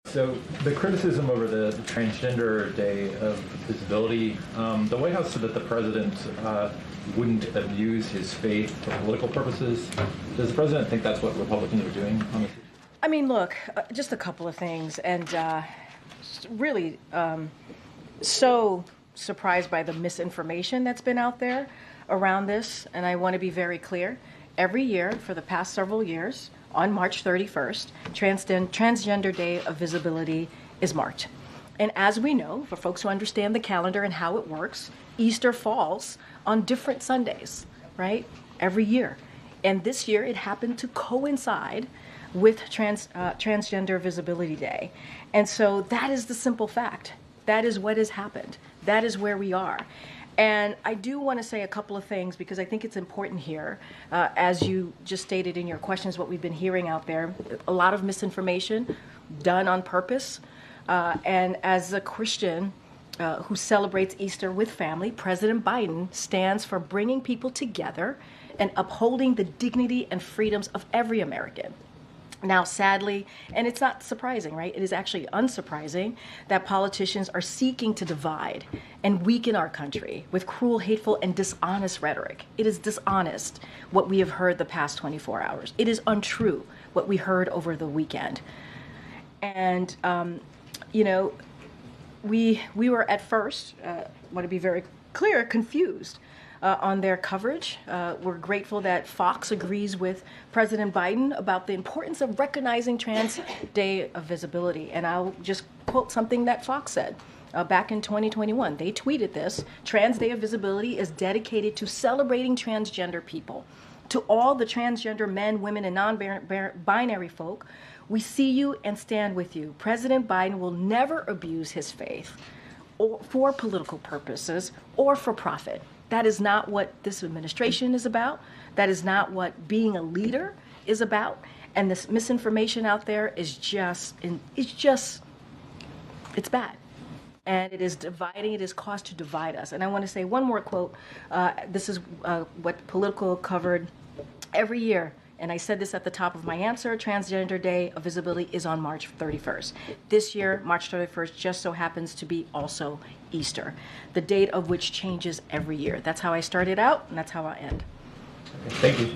So the criticism over the Transgender Day of Visibility, the White House said that the president wouldn't abuse his faith for political purposes. Does the president think that's what Republicans are doing on this issue? I mean, look, just a couple of things, and really so surprised by the misinformation that's been out there around this, and I want to be very clear. Every year for the past several years, on March 31st, Transgender Day of Visibility is marked. And as we know, for folks who understand the calendar and how it works, Easter falls on different Sundays, right? Every year. And this year it happened to coincide with Transgender Visibility Day. And so that is the simple fact. That is what has happened. That is where we are. And I do want to say a couple of things because I think it's important here, as you just stated in your questions, what we've been hearing out there, a lot of misinformation done on purpose. And as a Christian who celebrates Easter with family, President Biden stands for bringing people together and upholding the dignity and freedoms of every American. Now, sadly, and it's not surprising, right? It is actually unsurprising that politicians are seeking to divide and weaken our country with cruel, hateful, and dishonest rhetoric. It is dishonest what we have heard the past 24 hours. It is untrue what we heard over the weekend. And, you know, we were at first, want to be very clear, confused on their coverage. We're grateful that Fox agrees with President Biden about the importance of recognizing Trans Day of Visibility. And I'll just quote something that Fox said back in 2021. They tweeted this: Trans Day of Visibility is dedicated to celebrating transgender people. To all the transgender men, women, and non-binary folk, we see you and stand with you. President Biden will never abuse his faith or for political purposes or for profit. That is not what this administration is about. That is not what being a leader is about. And this misinformation out there is it's bad. And it is dividing, it is caused to divide us. And I want to say one more quote. This is what Politico covered every year. And I said this at the top of my answer: Transgender Day of Visibility is on March 31st. This year, March 31st just so happens to be also Easter, the date of which changes every year. That's how I started out, and that's how I end. Okay, thank you.